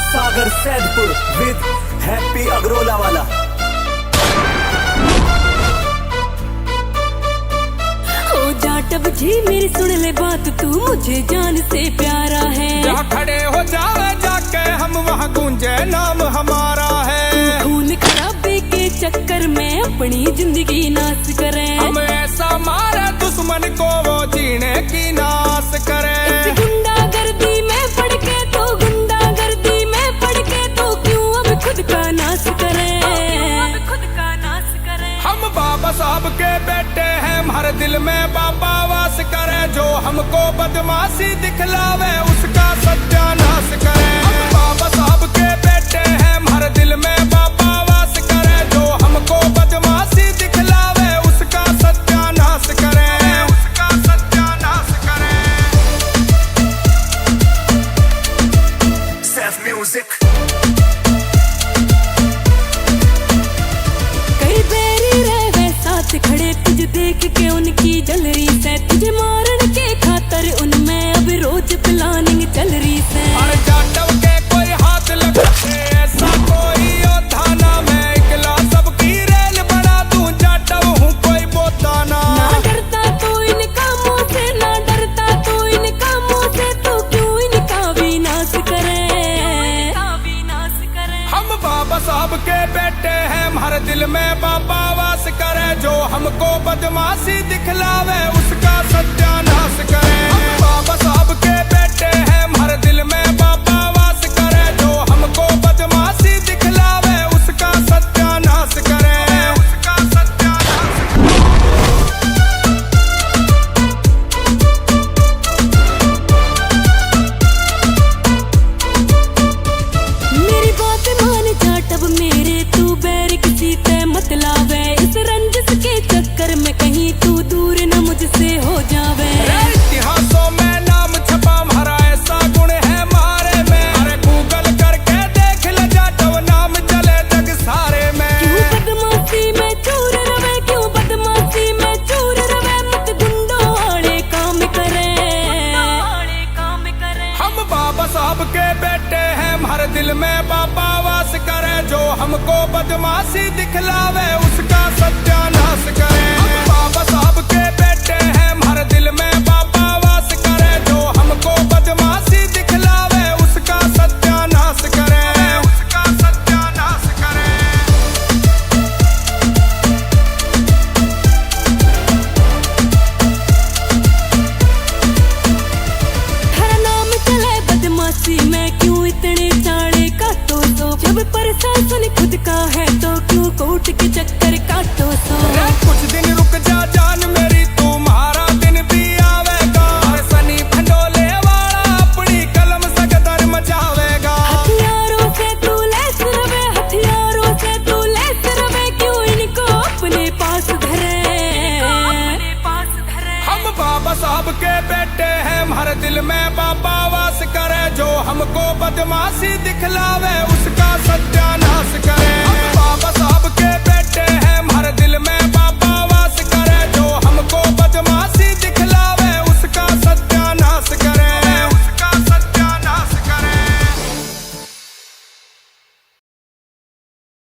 Sagar Saidpur with happy अग्रोला वाला। ओ जाटब जी मेरी सुन ले बात, तू मुझे जान से प्यारा है। जा खड़े हो जावे जाके हम वहाँ गूंजे नाम हमारा है। खून खराबे के चक्कर में अपनी जिंदगी नाश करे। हम ऐसा मारे दुश्मन को वो जीने की नाश करे। गुंडागर्दी में पड़ के तो गुंडागर्दी में पड़ के तो क्यों अब खुद का नाश करे। हम बाबा साहब के बेटे हैं, हर दिल में बाबा वास करे। जो हमको बदमाशी दिखलावे उसका सत्यानाश करे। हम बाबा साहब के बेटे हैं, हर दिल में बाबा वास करे। जो हमको बदमाशी दिखलावे उसका सत्यानाश करे, उसका सत्यानाश करे। सैफ म्यूजिक। खड़े तुझे देख के उनकी जल रही है, तुझे मारने के खातर उनमें अब रोज प्लानिंग चल रही है। और जाटव के कोई हाथ लगाते ऐसा कोई योद्धा ना, मैं इकला सबकी रेल बना दूं। जाटव हूँ कोई बोताना। ना डरता तो इन कामों से, ना डरता तो इन कामों से, तो क्यों इनका विनाश करे। हम बाबा साहब के बेटे हैं, हर दिल में बाबा वास करे। जो हमको बदमाशी दिखलावे उसका सत्यानाश करे। हम बाबा साहब के बेटे हैं, हर दिल में बाबा वास करे। जो हमको बदमाशी दिखलावे उसका सत्यानाश करे, उसका सत्यानाश मेरी बात मान जाटब मेरे, तू बैर किसी ते मत लावे। इस रंजिश के चक्कर में कहीं तू दूर न मुझसे हो जावे। इतिहासों में नाम छपा हमारा, ऐसा गुण है मारे में। अरे गूगल करके देख ले जाटव, नाम चले जग सारे में। क्यों बदमाशी में चूर रवे, क्यों बदमाशी में चूर रवे, मत गुंडों वाले काम करे। हम बाबा साहब के बेटे हैं, हर दिल में बाबा वास करे। जो हमको बदमाशी दिखलावे उसका सत्यानाश करे। हम बाबा साहब के बेटे हैं, हर दिल में बाबा वास करे। जो हमको बदमाशी दिखलावे उसका सत्यानाश करे, उसका सत्यानाश करे। हर नाम चले बदमाशी में, क्यों इतने चाड़े काटो सो। जब प्रशासन खुद का है तो क्यों कोर्ट के चक्कर काटो सो। कुछ दिन रुक जा जान मेरी, तुम्हारा दिन भी आवेगा। हर सनी भंडोले वाला अपनी कलम से गदर मचावेगा। हथियारों से तू लैस रवे, हथियारों से तू लैस रवे, क्यों इनको अपने पास धरे। हम बाबा साहब के बेटे हैं, हर दिल में बाबा वास करे। जो हमको बदमाशी दिखलावे उसका सत्यानाश करे। हम बाबा साहब के बेटे हैं, हर दिल में बाबा वास करे। जो हमको बदमाशी